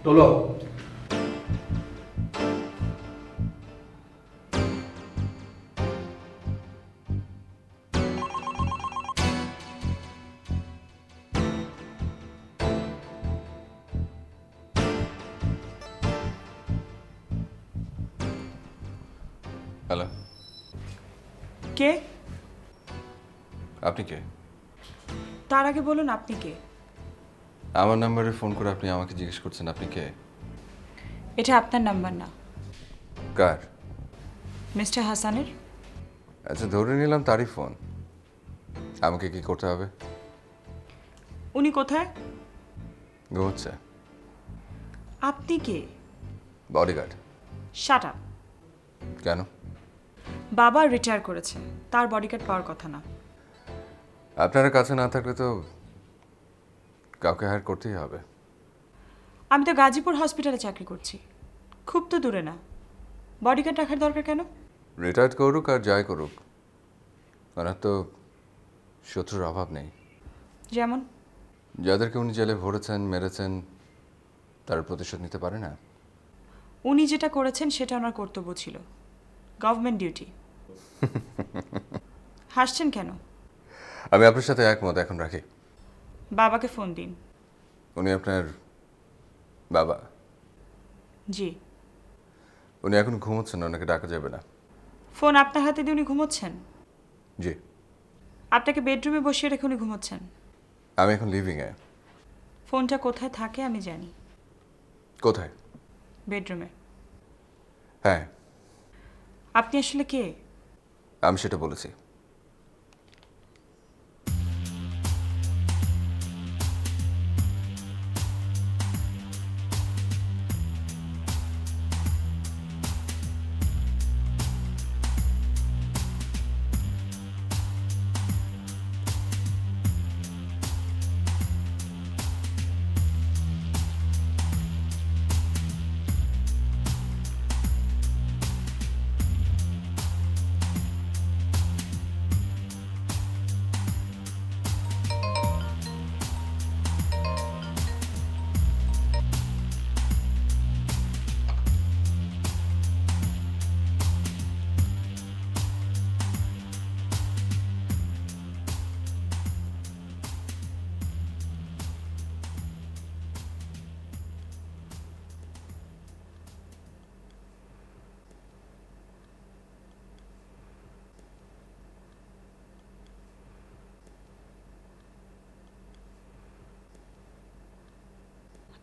তোলো। হ্যালো, কে? আপনি কে? তার আগে বলুন আপনি কে? আমার নাম্বারে ফোন করে আপনি আমাকে জিজ্ঞেস করছেন আপনি কে? এটা আপনার নাম্বার না, কার? মিস্টার হাসানের। আচ্ছা, ধরে নিলাম তারই ফোন। আমাকে কি করতে হবে? উনি কোথায়? ঘুমোচ্ছে। আপনি কে? বডিগার্ড। Shut up. কেন? বাবা রিটায়ার করেছে, তার বডিগার্ড পাওয়ার কথা না। আপনারা কাছে না থাকলে তো কাউকে হায়ার করতেই হবে। আমি তো গাজীপুর হসপিটালে চাকরি করছি, খুব তো দূরে না। বডিগার্ড রাখার দরকার কেন? রিটায়ার করুক আর যাই করুক, ওনার তো শত্রুর অভাব নেই। যেমন? যাদেরকে উনি জেলে ভরেছেন, মেরেছেন, তার প্রতিশোধ নিতে পারে না। উনি যেটা করেছেন সেটা ওনার কর্তব্য ছিল, গভর্নমেন্ট ডিউটি। হাসছেন কেন? আমি আপনার সাথে একমত। এখন রাখি। বাবাকে ফোন দিন। উনি আপনার বাবা? জি। উনি এখন ঘুমোচ্ছেন, ওনাকে ডাকা যাবে না। ফোন আপনার হাতে দিয়ে উনি ঘুমোচ্ছেন? জি। আপনাকে বেডরুমে বসিয়ে রেখে উনি ঘুমোচ্ছেন? আমি এখন লিভিংয়ে। ফোনটা কোথায় থাকে আমি জানি। কোথায়? বেডরুমে। হ্যাঁ। আপনি আসলে কে? আমি সেটা বলেছি।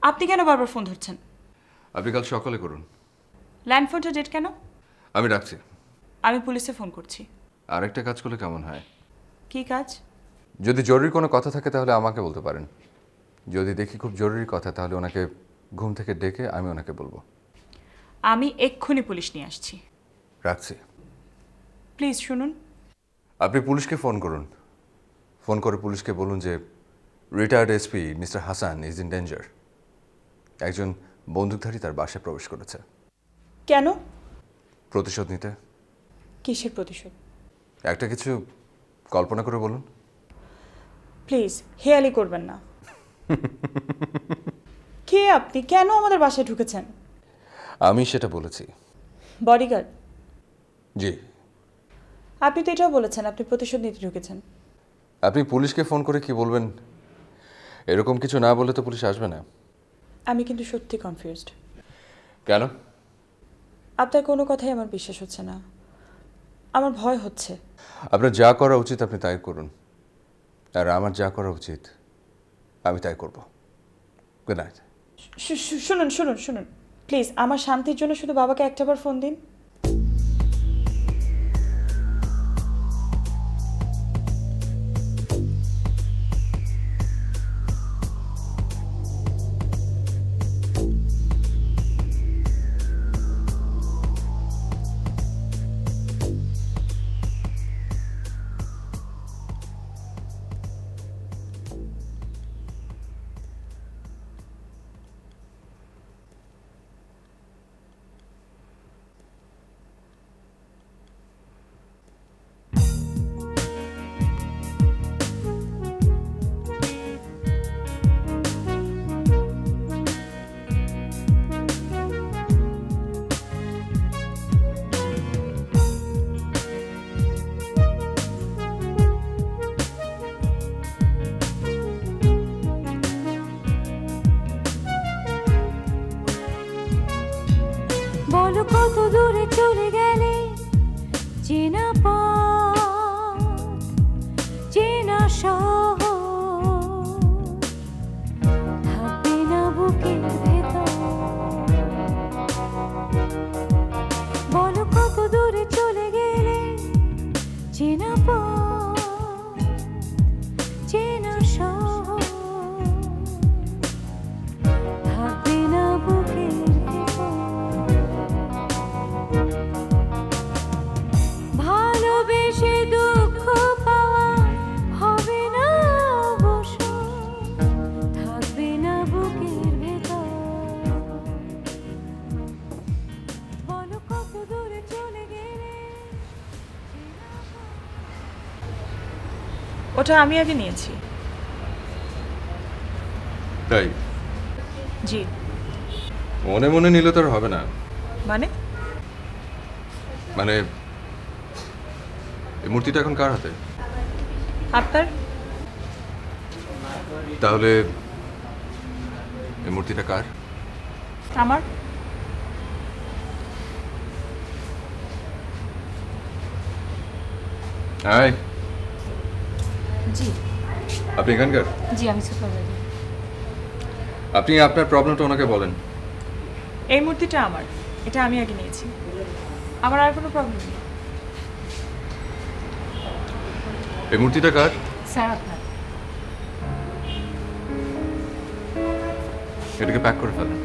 আপনি কেন বারবার ফোন ধরছেন? আপনি কাল সকালে করুন। ল্যান্ড ফোনটা ডেট কেন? আমি রাখছি। আমি পুলিশে ফোন করছি। আরেকটা কাজ করলে কেমন হয়? কি কাজ? যদি জরুরি কোনো কথা থাকে তাহলে আমাকে বলতে পারেন। যদি দেখি খুব জরুরি কথা তাহলে ওনাকে ঘুম থেকে ডেকে আমি ওনাকে বলবো। আমি এক্ষুনি পুলিশ নিয়ে আসছি। রাখছি। প্লিজ শুনুন। আপনি পুলিশকে ফোন করুন। ফোন করে পুলিশকে বলুন যে retired SP mister Hasan is in danger. একজন বন্দুকধারী তার বাসায় প্রবেশ করেছে। কেন? প্রতিশোধ নিতে। কিসের প্রতিশোধ? একটা কিছু কল্পনা করে বলুন। প্লিজ হেয়ালি করবেন না। কি কে আপনি? কেন আমাদের বাসায় ঢুকেছেন? আমি সেটা বলেছি। বডিগার্ড? জি। আপনি তো এটাও বলেছেন আপনি প্রতিশোধ নিতে ঢুকেছেন। আপনি পুলিশকে ফোন করে কি বলবেন? এরকম কিছু না বলে তো পুলিশ আসবে না। আমি কিন্তু সত্যি কনফিউজড। কেন? আপনার কোনো কথাই আমার বিশ্বাস হচ্ছে না, আমার ভয় হচ্ছে। আপনার যা করা উচিত আপনি তাই করুন, আর আমার যা করা উচিত আমি তাই করব। Good night. শুনুন শুনুন শুনুন, প্লিজ আমার শান্তির জন্য শুধু বাবাকে একটাবার ফোন দিন। বলো কত দূরে চলে গেলে, চেনা পথ চেনা শহর থাকবে না বুকের ভেতর। বলো কত দূরে চলে গেলে, চেনা পথ চেনা শহর থাকবে না বুকের ভেতর। ভালোবেসে দুঃখ পাওয়া হবে না অবসর, থাকবে না বুকের ভেতর। বলো কত দূরে চলে গেলে। ওটা আমি আগে নিয়েছি। তাই? জি। মনে মনে নিলে তো আর হবে না। মানে? মানে এই মূর্তিটা এখন কার হাতে? আপনার? তাহলে এই মূর্তিটা কার? আমার। হাই, জি আপনি এখানকার? জি, আমি সুপারভাইজার। আপনি আপনার প্রবলেমটা ওনাকে বলেন। এই মূর্তিটা আমার, এটা আমি আগে নিয়েছি, আমার আর কোনো প্রবলেম নেই। এই মূর্তিটা কার? স্যার আপনার। এটাকে প্যাক করে ফেলেন।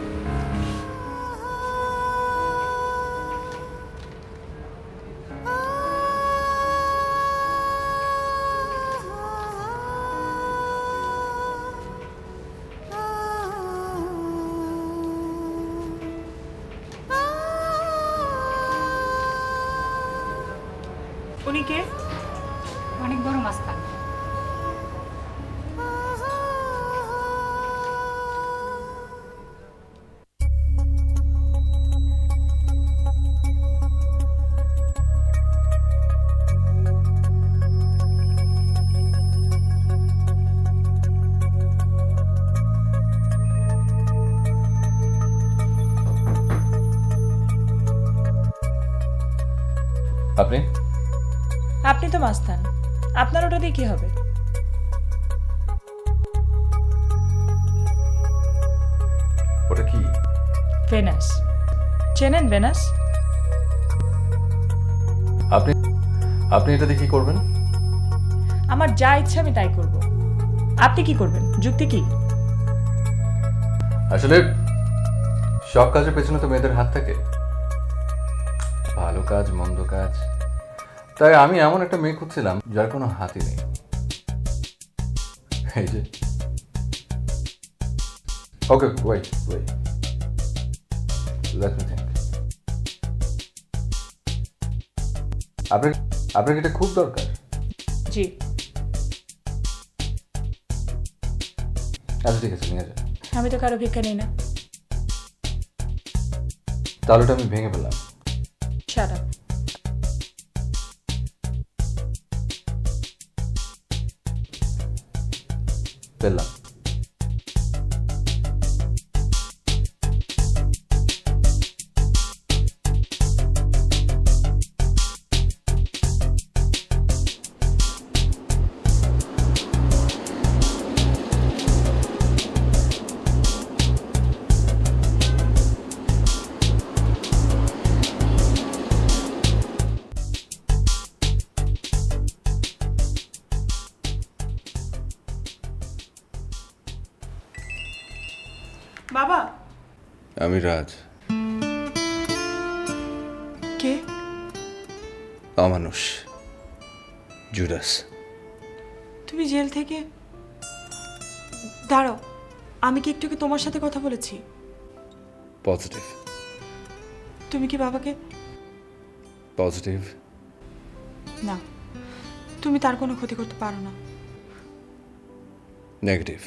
উনি কে? অনেক বড় মাস্তান। আপনি? আপনি তো মাস্তান, আপনার ওটা দিয়ে কি হবে? ওটা কি? ভেনাস। চেনেন ভেনাস? আপনি আপনি এটা দিয়ে কি করবেন? আমার যা ইচ্ছা আমি তাই করব। আপনি কি করবেন? যুক্তি কি? আসলে সব কাজের পেছনে তো মেয়েদের হাত থাকে, ভালো কাজ মন্দ কাজ। তাই আমি এমন একটা মেয়ে খুঁজছিলাম যার কোনো হাতই নেই। এই যে। Okay, wait wait, let me think. আপনার এটা খুব দরকার? জি। আচ্ছা ঠিক আছে, নিয়ে যান। আমি তো কারো ভিক্ষা নিই না। তাহলে ওটা আমি ভেঙে ফেললাম। Shut up. ফেললাম। বাবা। আমি রাজ। কে? অমানুষ, জুডাস। তুমি জেল থেকে? দাঁড়াও, আমি কি একটু তোমার সাথে কথা বলেছি? পজিটিভ। তুমি কি বাবাকে? পজিটিভ। না, তুমি তার কোনো ক্ষতি করতে পারো না। নেগেটিভ।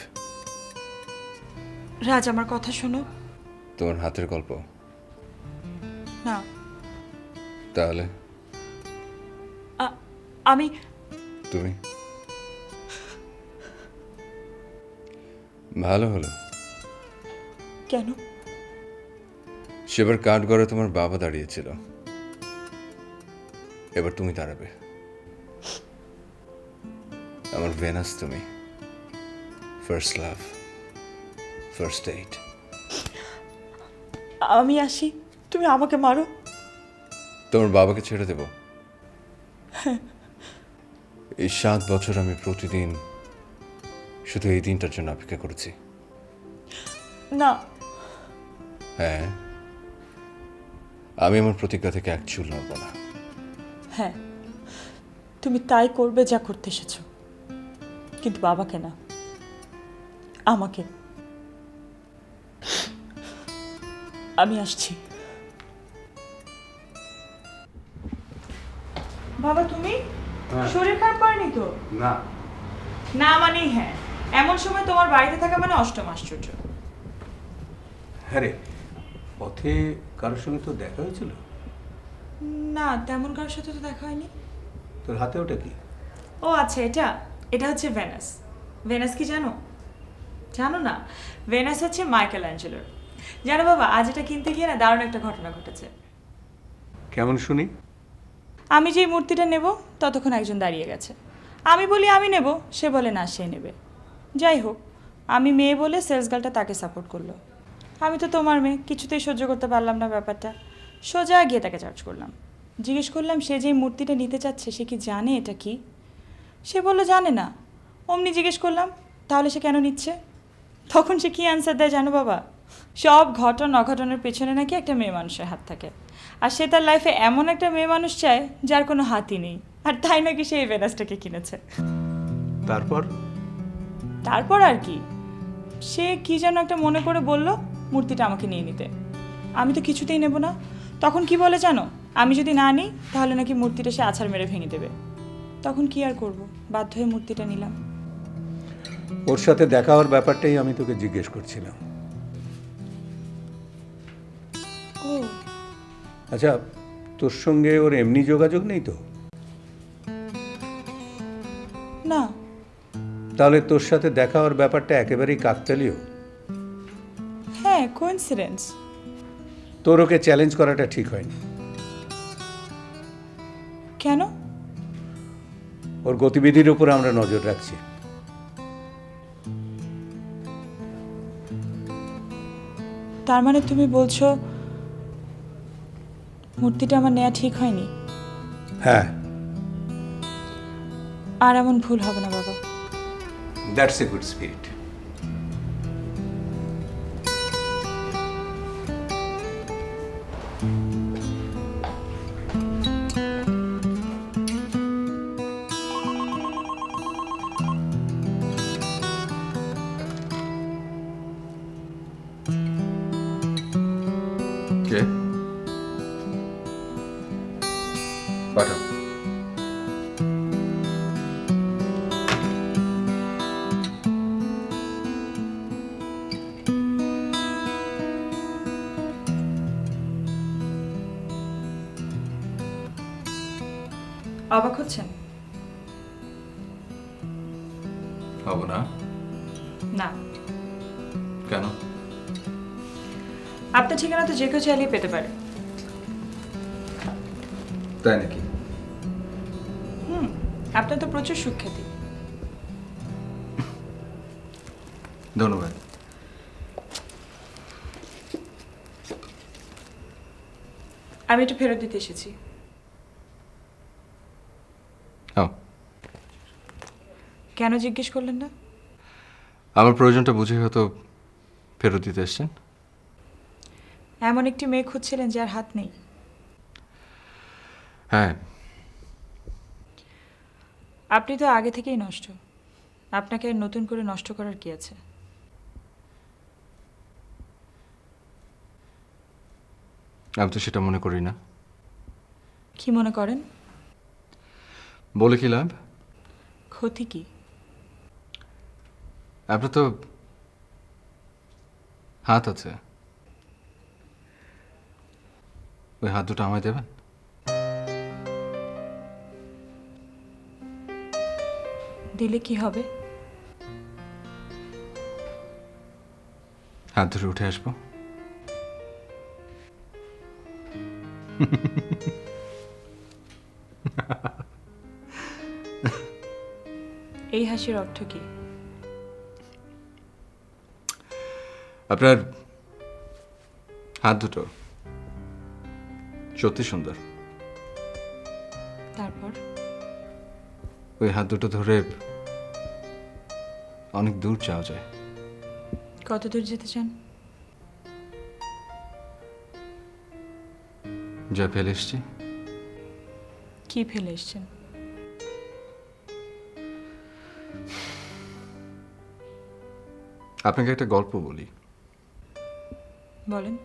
রাজ, আমার কথা শোনো। তোমার হাতের গল্প? না। তাহলে আমি। তুমি? ভালো হলো। কেন? সেবার কাঠগড়ে তোমার বাবা দাঁড়িয়েছিল, এবার তুমি দাঁড়াবে। আমার ভেনাস তুমি, ফার্স্ট লাভ, ফার্স্ট ডেট। আমি আসি, তুমি আমাকে মারো। তোমার বাবাকে ছেড়ে দেব? এই 7 বছর আমি প্রতিদিন শুধু এই দিনটার জন্য অপেক্ষা করেছি। না। হ্যাঁ, আমি আমার প্রতিজ্ঞা থেকে এক চুল নড়ব না। হ্যাঁ, তুমি তাই করবে যা করতে এসেছো, কিন্তু বাবাকে না, আমাকে। আমি আসছি। বাবা, তুমি শরীর খারাপ করেনি তো? না। না মানেই হ্যাঁ, এমন সময় তোমার বাড়িতে থাকা মানে অষ্টম আশ্চর্য। হ্যাঁ রে, পথে কারোর সঙ্গে তো দেখা হয়েছিল? না, তেমন কারোর সাথে তো দেখা হয়নি। তোর হাতে ওটা কি? ও আচ্ছা, এটা হচ্ছে ভেনাস। ভেনাস কি জানো? জানো না? ভেনাস হচ্ছে মাইকেল অ্যাঞ্জেলোর। জানো বাবা, আজ এটা কিনতে গিয়ে না দারুণ একটা ঘটনা ঘটেছে। কেমন শুনি? আমি যেই মূর্তিটা নেব ততক্ষণ একজন দাঁড়িয়ে গেছে। আমি বলি আমি নেব, সে বলে না সে নেবে। যাই হোক, আমি মেয়ে বলে সেলস গার্লটা তাকে সাপোর্ট করলো। আমি তো তোমার মেয়ে, কিছুতেই সহ্য করতে পারলাম না ব্যাপারটা। সোজা গিয়ে তাকে চার্জ করলাম, জিজ্ঞেস করলাম সে যেই মূর্তিটা নিতে চাচ্ছে সে কি জানে এটা কি। সে বললো জানে না। অমনি জিজ্ঞেস করলাম তাহলে সে কেন নিচ্ছে। তখন সে কী অ্যান্সার দেয় জানো বাবা? সব ঘটন অঘটনের পেছনে নাকি একটা মেয়ে মানুষের হাত থাকে, আর সে তার লাইফে এমন একটা মেয়ে মানুষ চায় যার কোনো হাতই নেই, আর তাই নাকি সে এই ভেনাসটাকে কিনেছে। তারপর আর কি, সে কি যেন একটা মনে করে বলল মূর্তিটা আমাকে নিয়ে নিতে। আমি তো কিছুতেই নেব না। তখন কি বলে জানো? আমি যদি না নিই তাহলে নাকি মূর্তিটা সে আছাড় মেরে ভেঙে দেবে। তখন কি আর করব, বাধ্য হয়ে মূর্তিটা নিলাম। ওর সাথে দেখা হওয়ার ব্যাপারটাই আমি তোকে জিজ্ঞেস করছিলাম। ও আচ্ছা, তোর সঙ্গে ওর এমনি যোগাযোগ নেই তো? না। তাহলে তোর সাথে দেখা হওয়ার ব্যাপারটা একেবারেই কাকতালীয়। হ্যাঁ, কোইন্সিডেন্স। তোর ওকে চ্যালেঞ্জ করাটা ঠিক হয়নি। কেন? ওর গতিবিধির উপর আমরা নজর রাখছি। তার মানে তুমি বলছো মূর্তিটা আমার নেওয়া ঠিক হয়নি? হ্যাঁ। আর এমন ভুল হবে না বাবা। That's a good spirit. কে? পাঠাও। অবাক হচ্ছেন? হব না। না। কেন? আপনার ঠিকানা তো যে কেউ চাইলেই পেতে পারে। তাই নাকি? আপনার তো প্রচুর সুখ্যাতি। ধন্যবাদ। আমি এটা ফেরত দিতে এসেছি। কেন জিজ্ঞেস করলেন না? আমার প্রয়োজনটা বুঝে হয়তো ফেরত দিতে এসছেন। এমন একটি মেয়ে খুঁজছিলেন যার হাত নেই। হ্যাঁ। আপনি তো আগে থেকেই নষ্ট। আপনাকে আর নতুন করে নষ্ট করার কি আছে? আমি তো সেটা মনে করি না। কি মনে করেন? বলে কি লাভ? ক্ষতি কি? আপনার তো হাত আছে, ওই হাত দুটো আমায় দেবেন? দিলে কি হবে? হাত ধরে উঠে আসবো। এই হাসির অর্থ কি? আপনার হাত দুটো সত্যি সুন্দর। তারপর? ওই হাত দুটো ধরে অনেক দূর যাওয়া যায়। কত দূর যেতে চান? যা ফেলে এসছি। কি ফেলে এসছেন? আপনাকে একটা গল্প বলি। বলেন।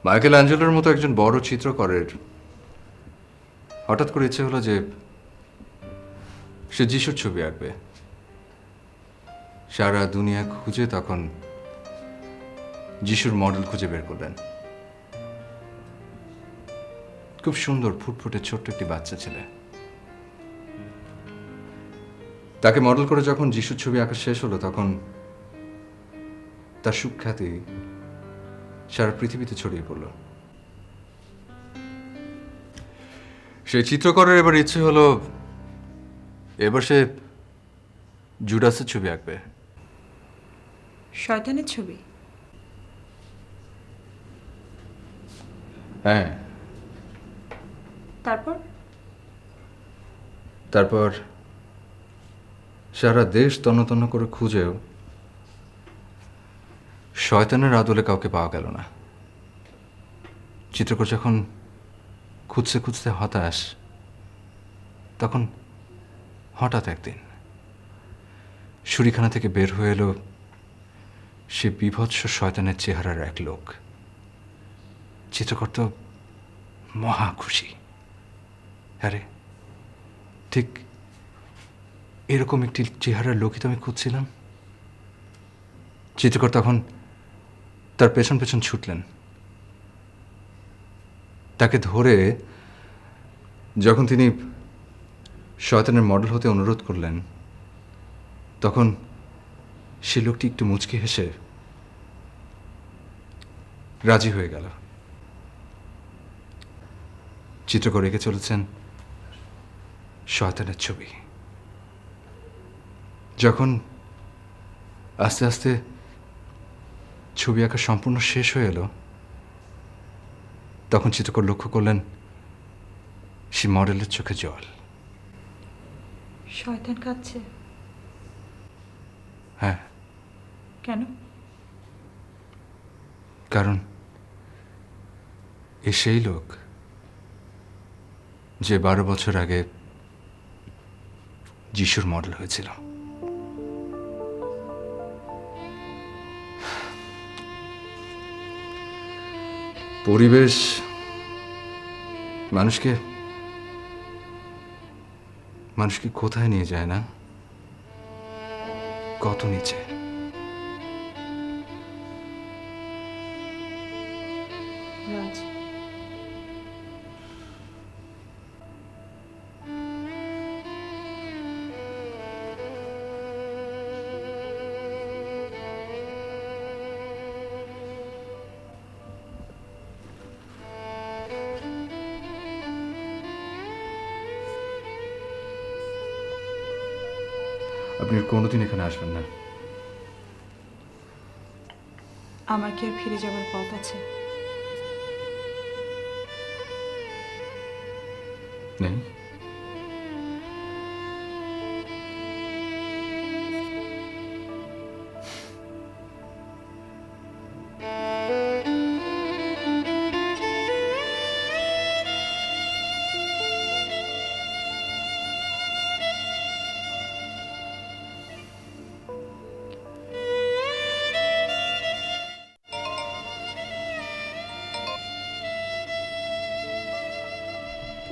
মাইকেল অ্যাঞ্জেলোর মতো একজন বড় চিত্রকরের হঠাৎ করে ইচ্ছে হলো যে সে যিশুর ছবি আঁকবে। সারা দুনিয়া খুঁজে তখন যিশুর মডেল খুঁজে বের করলেন। খুব সুন্দর ফুটফুটে ছোট্ট একটি বাচ্চা ছেলে। তাকে মডেল করে যখন যিশুর ছবি আঁকা শেষ হলো তখন তার সুখ্যাতি সারা পৃথিবীতে ছড়িয়ে পড়ল। সেই চিত্রকরের এবার ইচ্ছে হলো এবার সে জুডাসের ছবি আঁকবে। শয়তানের ছবি? হ্যাঁ। তারপর? তারপর সারা দেশ তন্ন তন্ন করে খুঁজেও শয়তানের আদলে কাউকে পাওয়া গেল না। চিত্রকর যখন খুঁজতে খুঁজতে হতাশ, তখন হঠাৎ একদিন ছুরিখানা থেকে বের হয়ে এলো সে বিভৎস শয়তানের চেহারার এক লোক। চিত্রকর তো মহা খুশি। আরে ঠিক এরকম একটি চেহারার লোকই তো আমি খুঁজছিলাম। চিত্রকর তখন তার পেছন পেছন ছুটলেন। তাকে ধরে যখন তিনি শয়তানের মডেল হতে অনুরোধ করলেন তখন সে লোকটি একটু মুচকি হেসে রাজি হয়ে গেল। চিত্রকর এঁকে চলেছেন শয়তানের ছবি। যখন আস্তে আস্তে ছবি আঁকা সম্পূর্ণ শেষ হয়ে এলো তখন চিত্রকর লক্ষ্য করলেন সে মডেলের চোখে জল। শয়তান কাঁদছে? হ্যাঁ। কেন? কারণ এ সেই লোক যে 12 বছর আগে যিশুর মডেল হয়েছিল। পরিবেশ মানুষকে মানুষকে কোথায় নিয়ে যায় না, কত নিচে। রাজ, আপনি কোনোদিন এখানে আসবেন না। আমার কি আর ফিরে যাবার পথ আছে? নেই।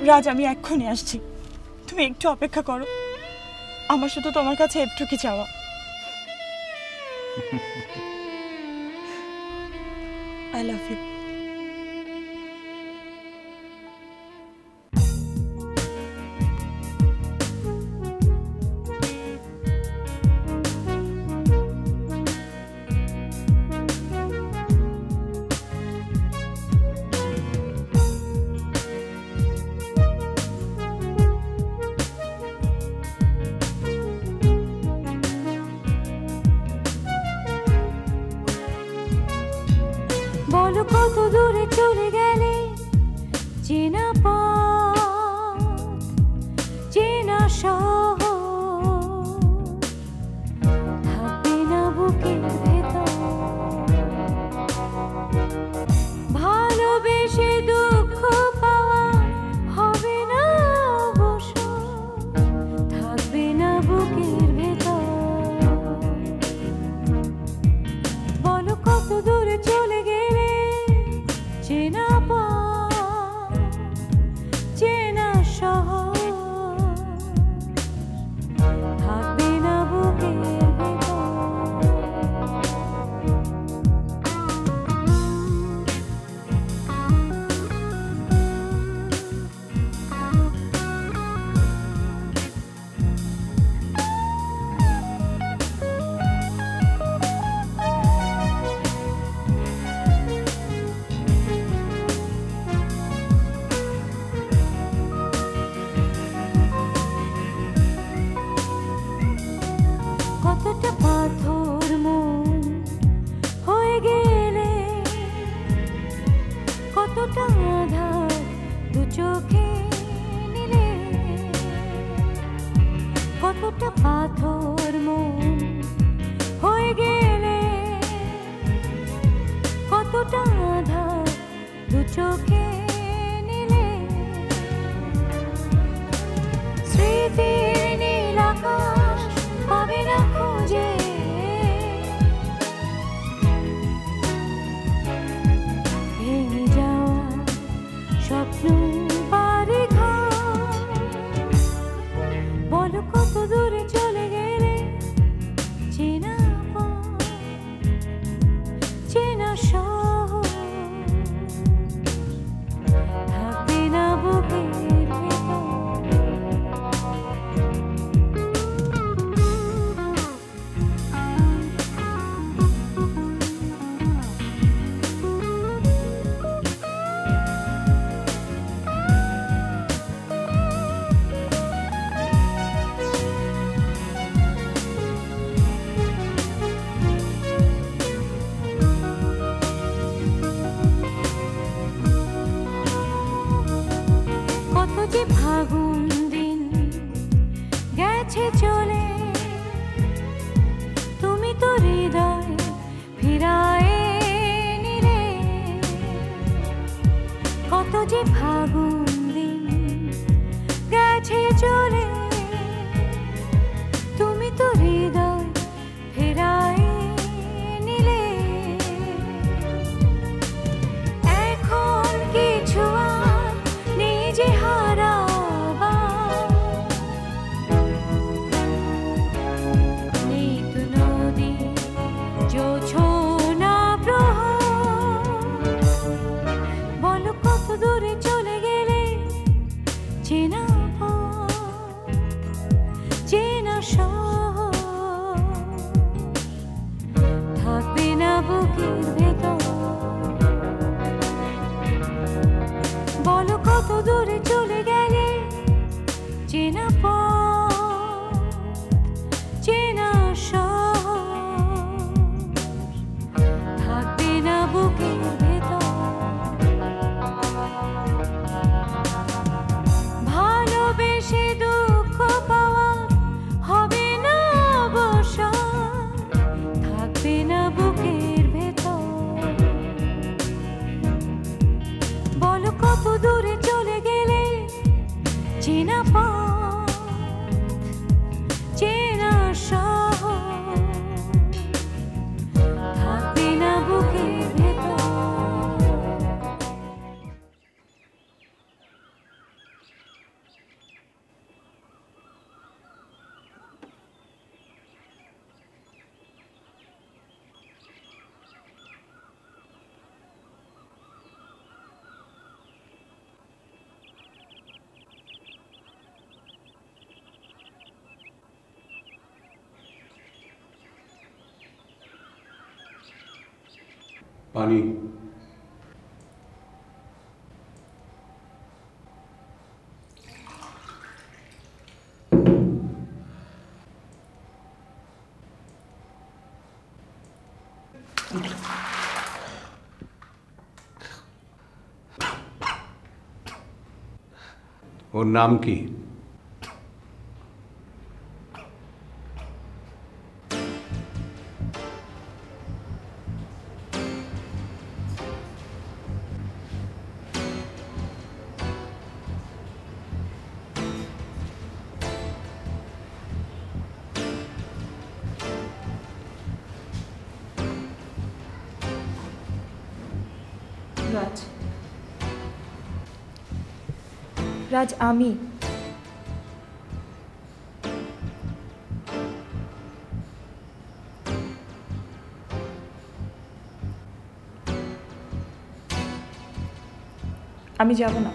রাজ, আমি এক্ষুনি আসছি, তুমি একটু অপেক্ষা করো। আমার শুধু তোমার কাছে একটুকি চাওয়া। I love you. বলো কত দূরে চলে গেলে, চেনা পথ চেনা শহর থাকবে না বুকের ভেতর। ভালোবেসে দুঃখ পাওয়া হবে না অবসর, থাকবে না বুকের ভেতর। বলো কত দূরে চলে গেলে, চেনা পথ চেনা শহর থাকবে না বুকের ভেতর। কতটা পাথর মন হয়ে গেলে, কতটা আধার দু চোখে নিলে। কতটা পাথর মন হয়ে গেলে, কতটা আধার দু চোখে নিলে। স্মৃতির নীল আকাশ পাবে না খুঁজে, ভেঙে যাওয়া স্বপ্ন বাড়ি ঘর। বলো কত দূরে চলে গেলে, চেনা পথ চেনা শহর থাকবে না বুকের ভেতর। কত যে ফাগুন দিন গেছে চলে, তুমি তো হৃদয় ফিরায়ে নিলে। কত যে ফাগুন দিন গেছে চলে, তুমি তো হৃদয় ফিরায়ে নিলে। এখন কিছু আর নিজে হারাবা, দূরে চলে গেলে চেনা পথ, চেনা শহর থাকবে না বুকের ভেতর। বলো কত দূরে চলে গেলে চেনা পথ, চেনা শহর থাকবে না বুকের ভেতর। ভালোবেসে দুঃখ পাওয়া হবে না অবসর, থাকবে না বুকের ভেতর। বলো কত দূরে চলে গেলে চেনা পথ, চেনা শহর থাকবে না বুকের ভেতর। পানি। ওর নাম কি? রাজ, রাজ আমি আমি যাব না।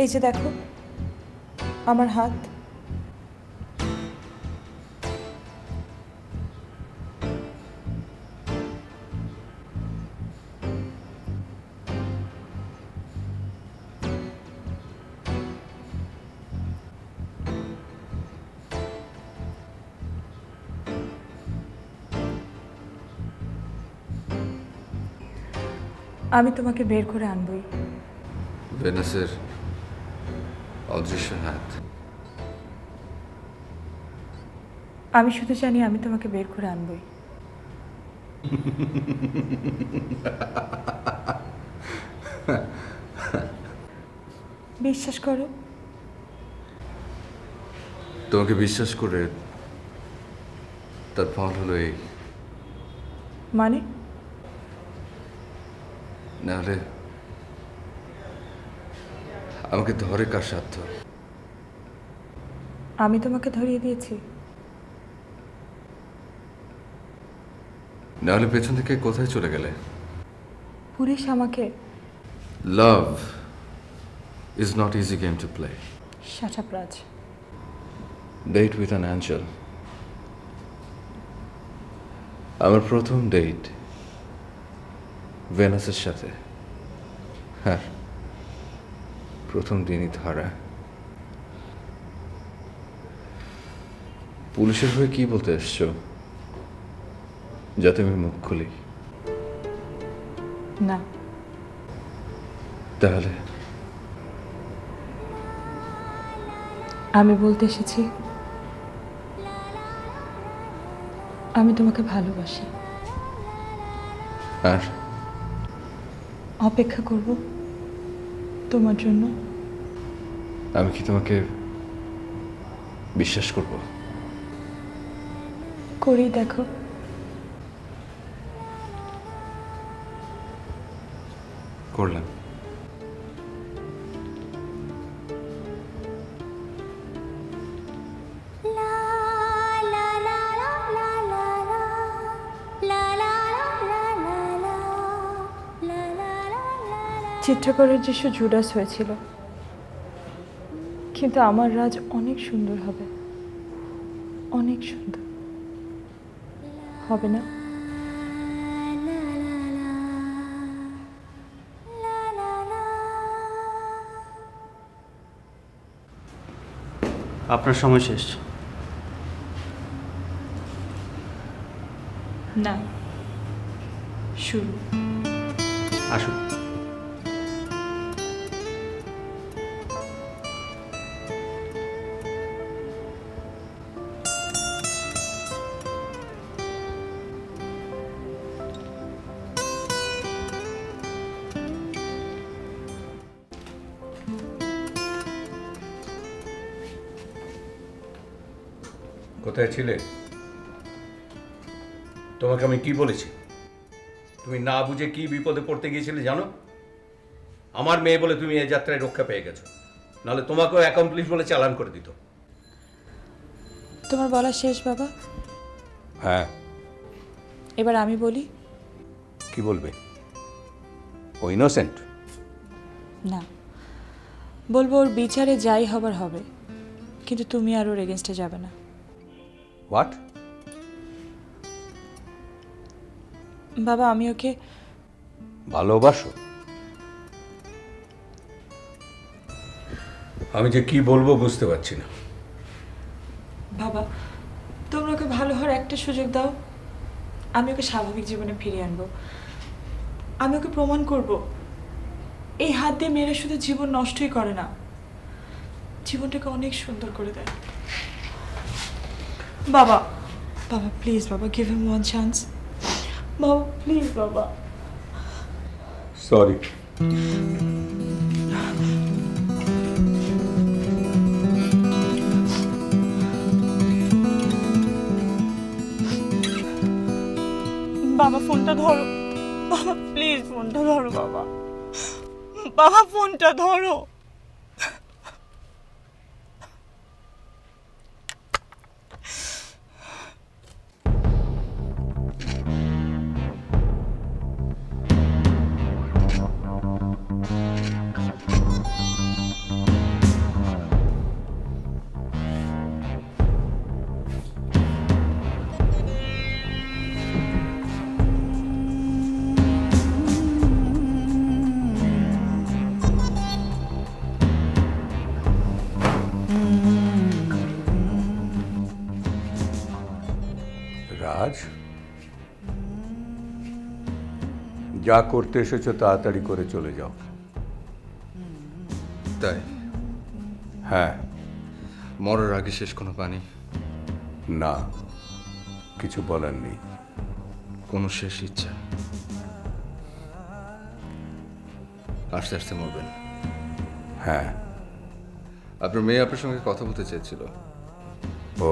এই যে দেখো আমার হাত, আমি তোমাকে বের করে আনবই। ভেনাসের অদৃশ্য হাত। আমি শুধু জানি আমি তোমাকে বের করে আনবই। বিশ্বাস করো। তোমাকে বিশ্বাস করে তার ফল হলো এই। মানে? নাহলে আমাকে ধরে কার সাধ্য? আমি তোমাকে ধরিয়ে দিয়েছি। নাহলে পেছন থেকে কোথায় চলে গেলে? পুলিশ আমাকে। লাভ is not easy game to play. Shut up, Raj. Date with an angel. আমার প্রথম ডেট ভেনাসের সাথে। হ্যাঁ, প্রথম দিনই ধরা। পুলিশের হয়ে কি বলতে এসছো? যাতে আমি মুখ খুলি? না। তাহলে আমি বলতে এসেছি আমি তোমাকে ভালোবাসি, আর অপেক্ষা করব তোমার জন্য। আমি কি তোমাকে বিশ্বাস করব? করেই দেখো। করলাম। La চিত্রকরের দৃশ্য জুডাস হয়েছিল, কিন্তু আমার রাজ অনেক সুন্দর হবে, অনেক সুন্দর হবে না? আপনার সময় শেষ। না, শুরু। আসুন। কোথায় ছিলে? তোমাকে আমি কি বলেছি? তুমি না বুঝে কি বিপদে পড়তে গিয়েছিলে জানো? আমার মেয়ে বলে তুমি এই যাত্রায় রক্ষা পেয়ে গেছো, নাহলে তোমাকেও অ্যাকমপ্লিশ বলে চালান করে দিত। তোমার বলা শেষ বাবা? হ্যাঁ। এবার আমি বলি। কি বলবে? ও ইনোসেন্ট? না, বলবো ওর বিচারে যাই হবার হবে, কিন্তু তুমি আর ওর এগেনস্টে যাবে না। হোয়াট? বাবা, আমি ওকে ভালোবাসো? আমি যে কি বলবো বুঝতে পারছি না। বাবা, তোমরা ওকে ভালো হওয়ার একটা সুযোগ দাও, আমি ওকে স্বাভাবিক জীবনে ফিরিয়ে আনবো। আমি ওকে প্রমাণ করব এই হাত দিয়ে মেয়েরা শুধু জীবন নষ্টই করে না, জীবনটাকে অনেক সুন্দর করে দেয়। বাবা, বাবা প্লিজ বাবা, গিভ হিম ওয়ান চান্স বাবা, প্লিজ বাবা। সরি। বাবা ফোনটা ধরো, বাবা প্লিজ ফোনটা ধরো বাবা, বাবা ফোনটা ধরো। রাজ, যা করতে এসেছো তাড়াতাড়ি করে চলে যাও। তাই? হ্যাঁ। মরার আগে শেষ কোনো পানি? না, কিছু বলার নেই। কোনো শেষ ইচ্ছা? আস্তে আস্তে মরবেন? হ্যাঁ। আপনার মেয়ে আপনার সঙ্গে কথা বলতে চেয়েছিল। ও,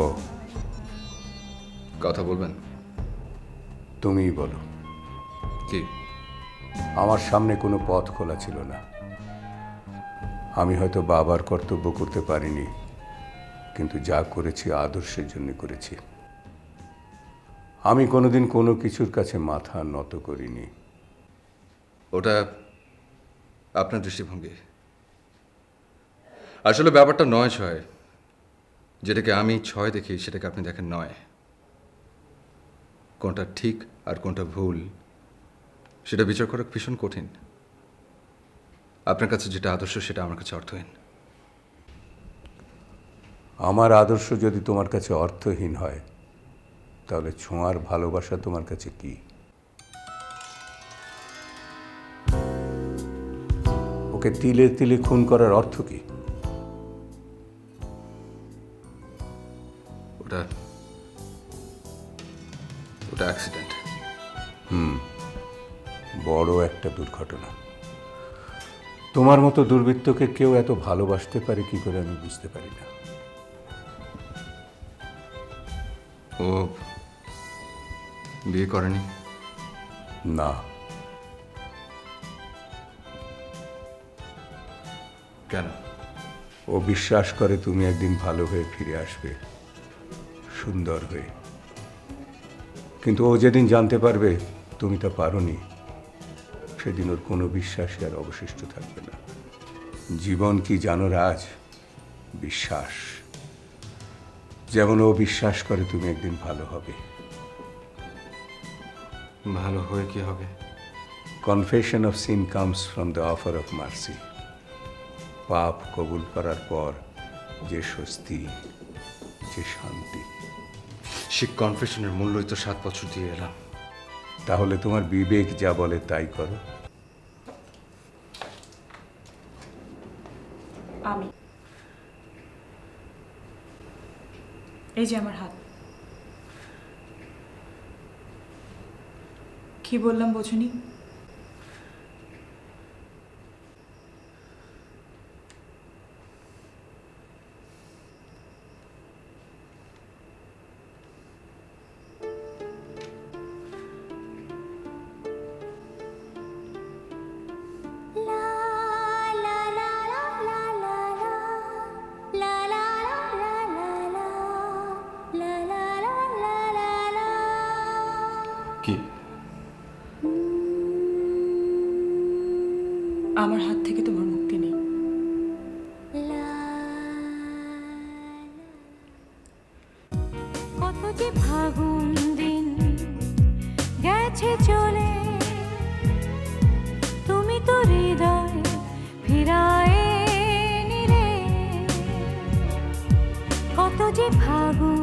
কথা বলবেন? তুমিই বলো। কি? আমার সামনে কোনো পথ খোলা ছিল না। আমি হয়তো বাবার কর্তব্য করতে পারিনি, কিন্তু যা করেছি আদর্শের জন্য করেছি। আমি কোনোদিন কোনো কিছুর কাছে মাথা নত করিনি। ওটা আপনার দৃষ্টিভঙ্গি। আসলে ব্যাপারটা ৯-৬, যেটাকে আমি ৬ দেখি সেটাকে আপনি দেখেন ৯। কোনটা ঠিক আর কোনটা ভুল সেটা বিচার করা ভীষণ কঠিন। আপনার কাছে যেটা আদর্শ সেটা আমার কাছে অর্থহীন। আমার আদর্শ যদি তোমার কাছে অর্থহীন হয়, তাহলে ছোঁয়ার ভালোবাসা তোমার কাছে কি? ওকে তিলে তিলে খুন করার অর্থ কি? ওটা ওটা অ্যাক্সিডেন্ট। বড় একটা দুর্ঘটনা। তোমার মতো দুর্বৃত্তকে কেউ এত ভালোবাসতে পারে কি করে আমি বুঝতে পারি না। ও বিয়ে করেনি? না। কেন? ও বিশ্বাস করে তুমি একদিন ভালো হয়ে ফিরে আসবে, সুন্দর হয়ে। কিন্তু ও যেদিন জানতে পারবে তুমি তা পারোনি, সেদিন ওর কোনো বিশ্বাসই আর অবশিষ্ট থাকবে না। জীবন কি জানো রাজ? বিশ্বাস। যেমন ও বিশ্বাস করে তুমি একদিন ভালো হবে। ভালো হয়ে কি হবে? Confession of sin comes from the offer of mercy. পাপ কবুল করার পর যে স্বস্তি, যে শান্তি। সে কনফেশনের মূল্যই তো 7 বছর দিয়ে এলাম। তাহলে তোমার বিবেক যা বলে তাই করো। আমি এই যে আমার হাত, কি বললাম বোঝুনি? কি? আমার হাত থেকে তোমার মুক্তি নেই। কত যে ফাগুন দিন গেছে চলে, তুমি তো হৃদয় ফিরায়ে নিলে। কত যে ফাগুন